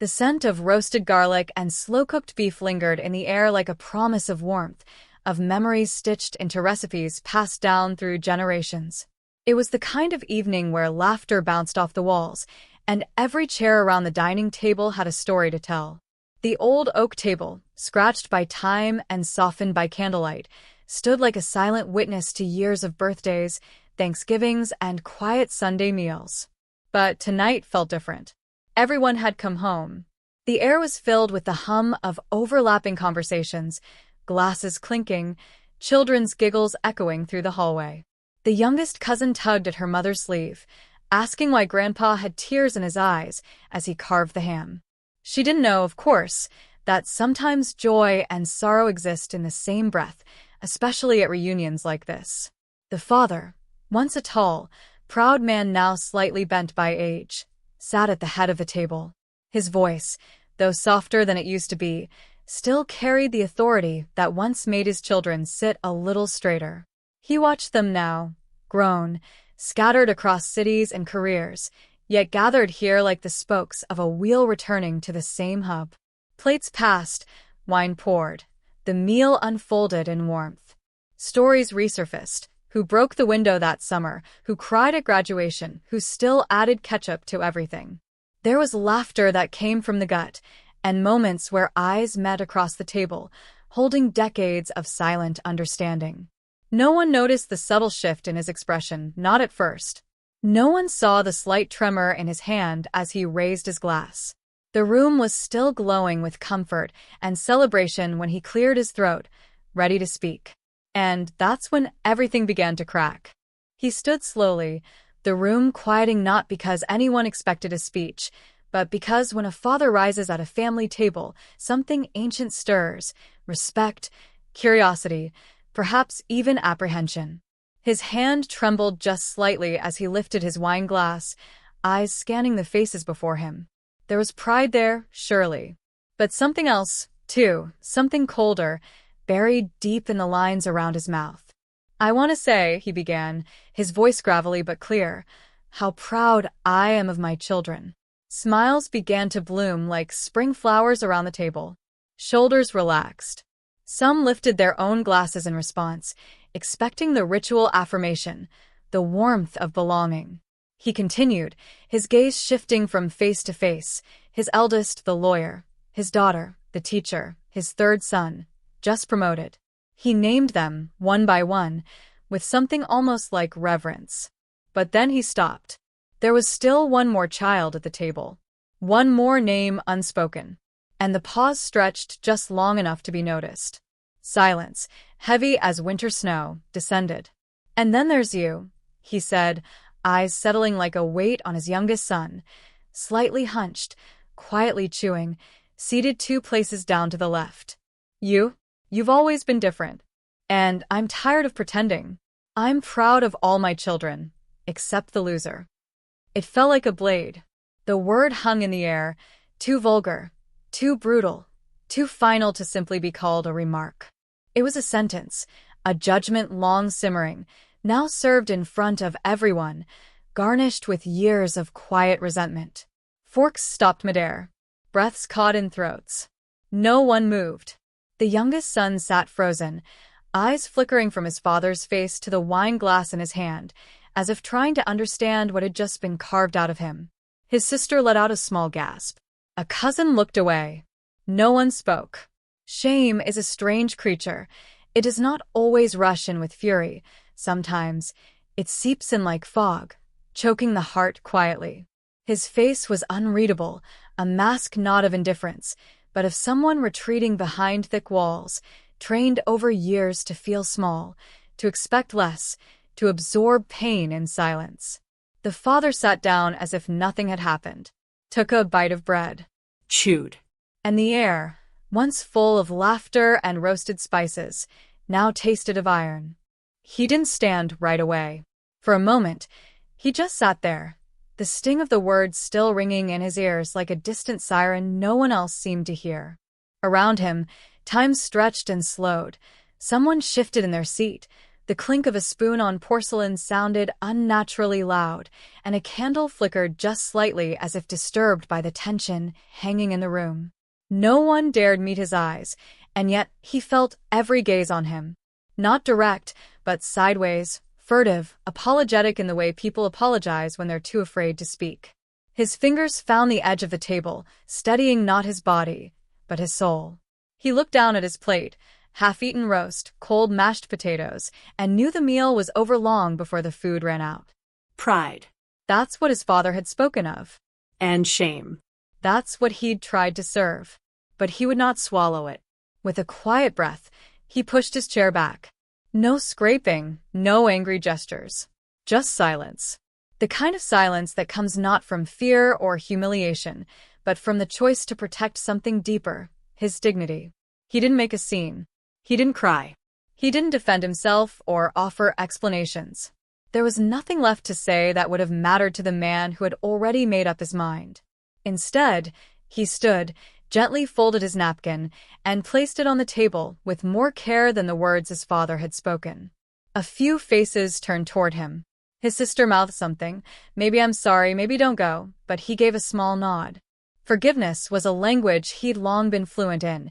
The scent of roasted garlic and slow-cooked beef lingered in the air like a promise of warmth, of memories stitched into recipes passed down through generations. It was the kind of evening where laughter bounced off the walls, and every chair around the dining table had a story to tell. The old oak table, scratched by time and softened by candlelight, stood like a silent witness to years of birthdays, Thanksgivings, and quiet Sunday meals. But tonight felt different. Everyone had come home. The air was filled with the hum of overlapping conversations, glasses clinking, children's giggles echoing through the hallway. The youngest cousin tugged at her mother's sleeve, asking why Grandpa had tears in his eyes as he carved the ham. She didn't know, of course, that sometimes joy and sorrow exist in the same breath, especially at reunions like this. The father, once a tall, proud man now slightly bent by age, sat at the head of the table. His voice, though softer than it used to be, still carried the authority that once made his children sit a little straighter. He watched them now, grown, scattered across cities and careers, yet gathered here like the spokes of a wheel returning to the same hub. Plates passed, wine poured, the meal unfolded in warmth. Stories resurfaced: who broke the window that summer, who cried at graduation, who still added ketchup to everything. There was laughter that came from the gut, and moments where eyes met across the table, holding decades of silent understanding. No one noticed the subtle shift in his expression, not at first. No one saw the slight tremor in his hand as he raised his glass. The room was still glowing with comfort and celebration when he cleared his throat, ready to speak. And that's when everything began to crack. He stood slowly, the room quieting not because anyone expected a speech, but because when a father rises at a family table, something ancient stirs: respect, curiosity, perhaps even apprehension. His hand trembled just slightly as he lifted his wine glass, eyes scanning the faces before him. There was pride there, surely. But something else, too, something colder, buried deep in the lines around his mouth. "I want to say," he began, his voice gravelly but clear, "how proud I am of my children." Smiles began to bloom like spring flowers around the table. Shoulders relaxed. Some lifted their own glasses in response, expecting the ritual affirmation, the warmth of belonging. He continued, his gaze shifting from face to face: his eldest, the lawyer; his daughter, the teacher; his third son, just promoted. He named them, one by one, with something almost like reverence. But then he stopped. There was still one more child at the table. One more name unspoken. And the pause stretched just long enough to be noticed. Silence, heavy as winter snow, descended. "And then there's you," he said, eyes settling like a weight on his youngest son, slightly hunched, quietly chewing, seated 2 places down to the left. You've always been different. And I'm tired of pretending. I'm proud of all my children, except the loser." It fell like a blade. The word hung in the air, too vulgar, too brutal, too final to simply be called a remark. It was a sentence, a judgment long simmering, now served in front of everyone, garnished with years of quiet resentment. Forks stopped midair. Breaths caught in throats. No one moved. The youngest son sat frozen, eyes flickering from his father's face to the wine glass in his hand, as if trying to understand what had just been carved out of him. His sister let out a small gasp. A cousin looked away. No one spoke. Shame is a strange creature. It does not always rush in with fury. Sometimes it seeps in like fog, choking the heart quietly. His face was unreadable, a mask not of indifference, but of someone retreating behind thick walls, trained over years to feel small, to expect less, to absorb pain in silence. The father sat down as if nothing had happened, took a bite of bread, chewed. And the air, once full of laughter and roasted spices, now tasted of iron. He didn't stand right away. For a moment, he just sat there, the sting of the words still ringing in his ears like a distant siren no one else seemed to hear. Around him, time stretched and slowed. Someone shifted in their seat, The clink of a spoon on porcelain sounded unnaturally loud, and a candle flickered just slightly as if disturbed by the tension hanging in the room. No one dared meet his eyes, and yet he felt every gaze on him. Not direct, but sideways, furtive, apologetic in the way people apologize when they're too afraid to speak. His fingers found the edge of the table, steadying not his body, but his soul. He looked down at his plate, half-eaten roast, cold mashed potatoes, and knew the meal was over long before the food ran out. Pride. That's what his father had spoken of. And shame. That's what he'd tried to serve. But he would not swallow it. With a quiet breath, he pushed his chair back. No scraping, no angry gestures. Just silence. The kind of silence that comes not from fear or humiliation, but from the choice to protect something deeper, his dignity. He didn't make a scene. He didn't cry. He didn't defend himself or offer explanations. There was nothing left to say that would have mattered to the man who had already made up his mind. Instead, he stood, gently folded his napkin, and placed it on the table with more care than the words his father had spoken. A few faces turned toward him. His sister mouthed something, maybe I'm sorry, maybe don't go, but he gave a small nod. Forgiveness was a language he'd long been fluent in,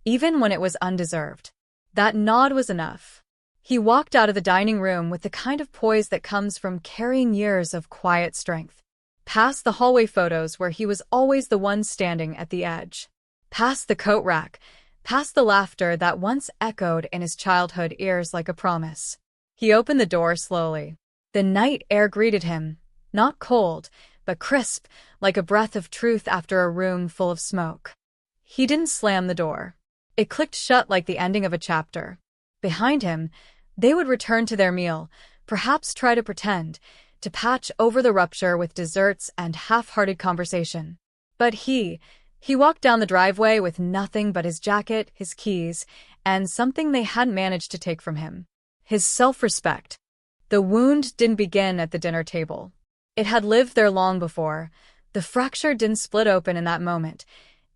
even when it was undeserved. That nod was enough. He walked out of the dining room with the kind of poise that comes from carrying years of quiet strength. Past the hallway photos where he was always the one standing at the edge. Past the coat rack. Past the laughter that once echoed in his childhood ears like a promise. He opened the door slowly. The night air greeted him, not cold, but crisp, like a breath of truth after a room full of smoke. He didn't slam the door. It clicked shut like the ending of a chapter. Behind him, they would return to their meal, perhaps try to pretend, to patch over the rupture with desserts and half-hearted conversation. But he walked down the driveway with nothing but his jacket, his keys, and something they hadn't managed to take from him. His self-respect. The wound didn't begin at the dinner table. It had lived there long before. The fracture didn't split open in that moment.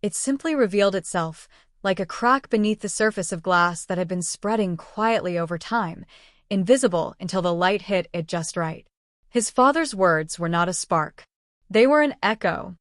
It simply revealed itself, like a crack beneath the surface of glass that had been spreading quietly over time, invisible until the light hit it just right. His father's words were not a spark. They were an echo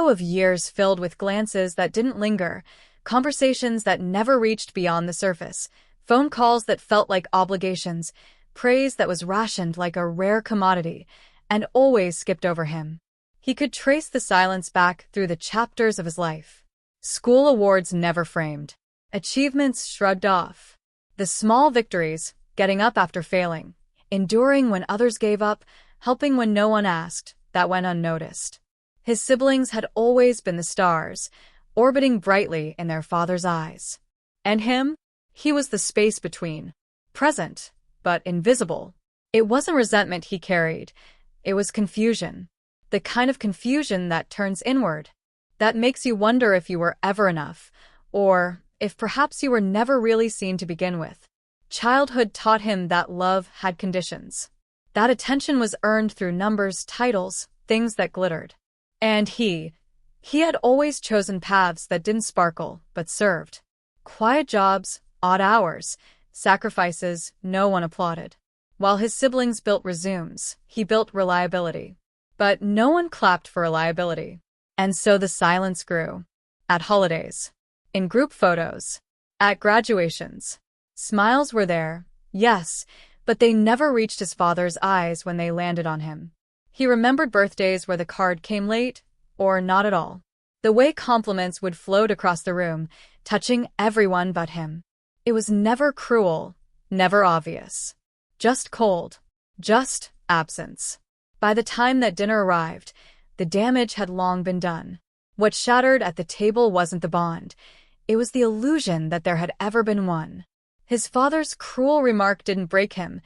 of years filled with glances that didn't linger, conversations that never reached beyond the surface, phone calls that felt like obligations, praise that was rationed like a rare commodity, and always skipped over him. He could trace the silence back through the chapters of his life. School awards never framed. Achievements shrugged off. The small victories, getting up after failing, enduring when others gave up, helping when no one asked, that went unnoticed. His siblings had always been the stars, orbiting brightly in their father's eyes. And him? He was the space between. Present, but invisible. It wasn't resentment he carried. It was confusion. The kind of confusion that turns inward. That makes you wonder if you were ever enough, or if perhaps you were never really seen to begin with. Childhood taught him that love had conditions. That attention was earned through numbers, titles, things that glittered. And he had always chosen paths that didn't sparkle, but served. Quiet jobs, odd hours, sacrifices no one applauded. While his siblings built resumes, he built reliability. But no one clapped for reliability. And so the silence grew. At holidays. In group photos. At graduations. Smiles were there, yes, but they never reached his father's eyes when they landed on him. He remembered birthdays where the card came late, or not at all. The way compliments would float across the room, touching everyone but him. It was never cruel, never obvious. Just cold. Just absence. By the time that dinner arrived, the damage had long been done. What shattered at the table wasn't the bond. It was the illusion that there had ever been one. His father's cruel remark didn't break him.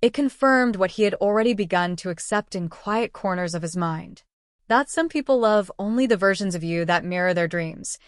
It confirmed what he had already begun to accept in quiet corners of his mind. That some people love only the versions of you that mirror their dreams,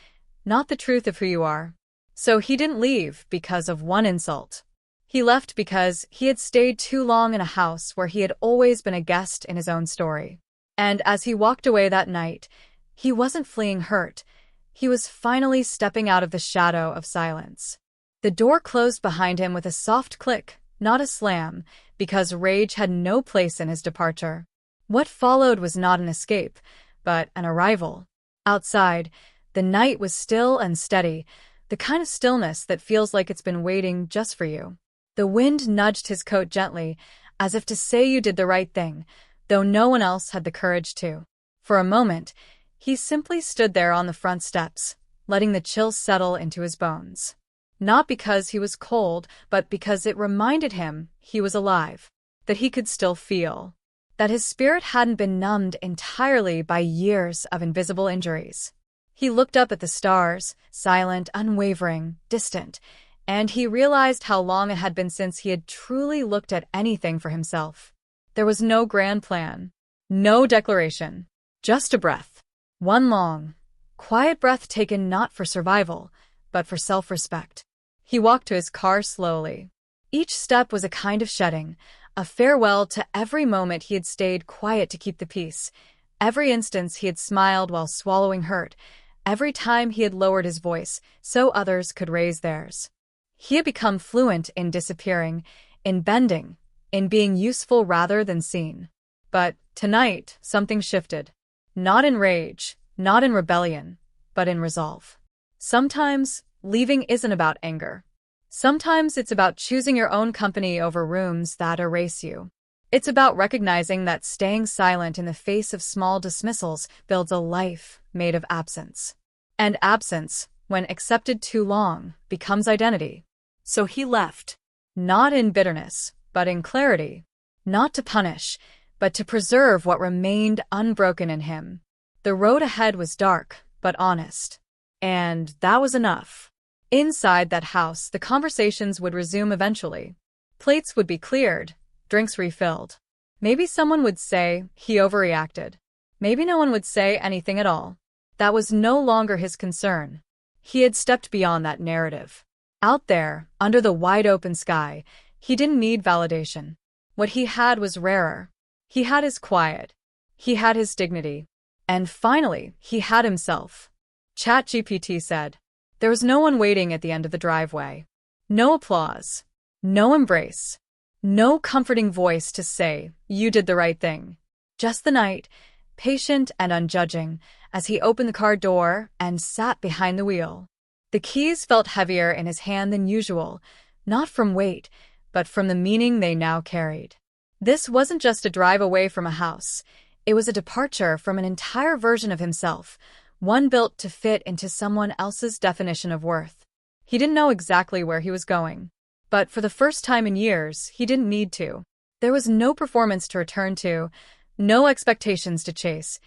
not the truth of who you are. So he didn't leave because of one insult. He left because he had stayed too long in a house where he had always been a guest in his own story. And as he walked away that night, he wasn't fleeing hurt. He was finally stepping out of the shadow of silence. The door closed behind him with a soft click, not a slam, because rage had no place in his departure. What followed was not an escape, but an arrival. Outside, the night was still and steady, the kind of stillness that feels like it's been waiting just for you. The wind nudged his coat gently, as if to say you did the right thing, though no one else had the courage to. For a moment, he simply stood there on the front steps, letting the chill settle into his bones. Not because he was cold, but because it reminded him he was alive, that he could still feel, that his spirit hadn't been numbed entirely by years of invisible injuries. He looked up at the stars, silent, unwavering, distant, and he realized how long it had been since he had truly looked at anything for himself. There was no grand plan, no declaration, just a breath. One long, quiet breath taken not for survival, but for self-respect. He walked to his car slowly. Each step was a kind of shedding, a farewell to every moment he had stayed quiet to keep the peace, every instance he had smiled while swallowing hurt, every time he had lowered his voice so others could raise theirs. He had become fluent in disappearing, in bending, in being useful rather than seen. But tonight, something shifted. Not in rage, not in rebellion, but in resolve. Sometimes, leaving isn't about anger. Sometimes it's about choosing your own company over rooms that erase you. It's about recognizing that staying silent in the face of small dismissals builds a life made of absence. And absence, when accepted too long, becomes identity. So he left. Not in bitterness, but in clarity. Not to punish, but to preserve what remained unbroken in him. The road ahead was dark, but honest. And that was enough. Inside that house, the conversations would resume eventually. Plates would be cleared, drinks refilled. Maybe someone would say he overreacted. Maybe no one would say anything at all. That was no longer his concern. He had stepped beyond that narrative. Out there, under the wide-open sky, he didn't need validation. What he had was rarer. He had his quiet. He had his dignity. And finally, he had himself. ChatGPT said. There was no one waiting at the end of the driveway. No applause. No embrace. No comforting voice to say, you did the right thing. Just the night, patient and unjudging, as he opened the car door and sat behind the wheel. The keys felt heavier in his hand than usual, not from weight, but from the meaning they now carried. This wasn't just a drive away from a house. It was a departure from an entire version of himself, one built to fit into someone else's definition of worth. He didn't know exactly where he was going. But for the first time in years, he didn't need to. There was no performance to return to, no expectations to chase,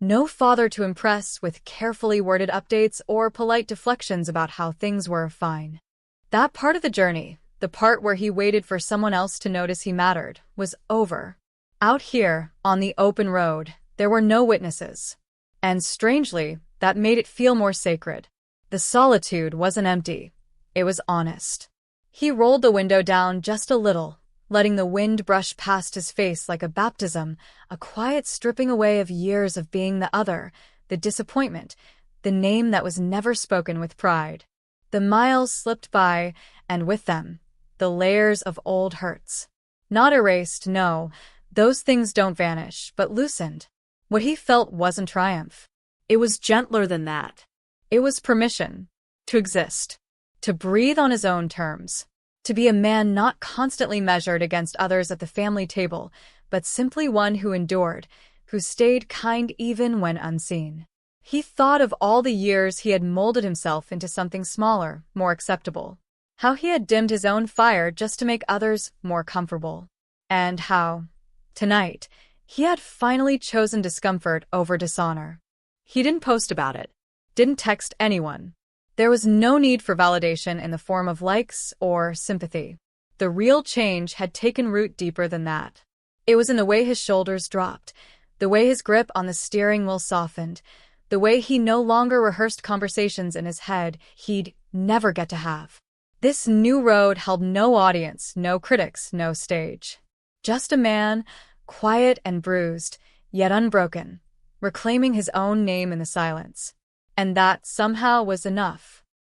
no father to impress with carefully worded updates or polite deflections about how things were fine. That part of the journey, the part where he waited for someone else to notice he mattered, was over. Out here, on the open road, there were no witnesses. And strangely, that made it feel more sacred. The solitude wasn't empty. It was honest. He rolled the window down just a little, letting the wind brush past his face like a baptism, a quiet stripping away of years of being the other, the disappointment, the name that was never spoken with pride. The miles slipped by, and with them, the layers of old hurts. Not erased, no, those things don't vanish, but loosened. What he felt wasn't triumph. It was gentler than that. It was permission to exist, to breathe on his own terms, to be a man not constantly measured against others at the family table, but simply one who endured, who stayed kind even when unseen. He thought of all the years he had molded himself into something smaller, more acceptable. How he had dimmed his own fire just to make others more comfortable. And how, tonight, he had finally chosen discomfort over dishonor. He didn't post about it, didn't text anyone. There was no need for validation in the form of likes or sympathy. The real change had taken root deeper than that. It was in the way his shoulders dropped, the way his grip on the steering wheel softened, the way he no longer rehearsed conversations in his head he'd never get to have. This new road held no audience, no critics, no stage. Just a man, quiet and bruised, yet unbroken, reclaiming his own name in the silence. And that somehow was enough.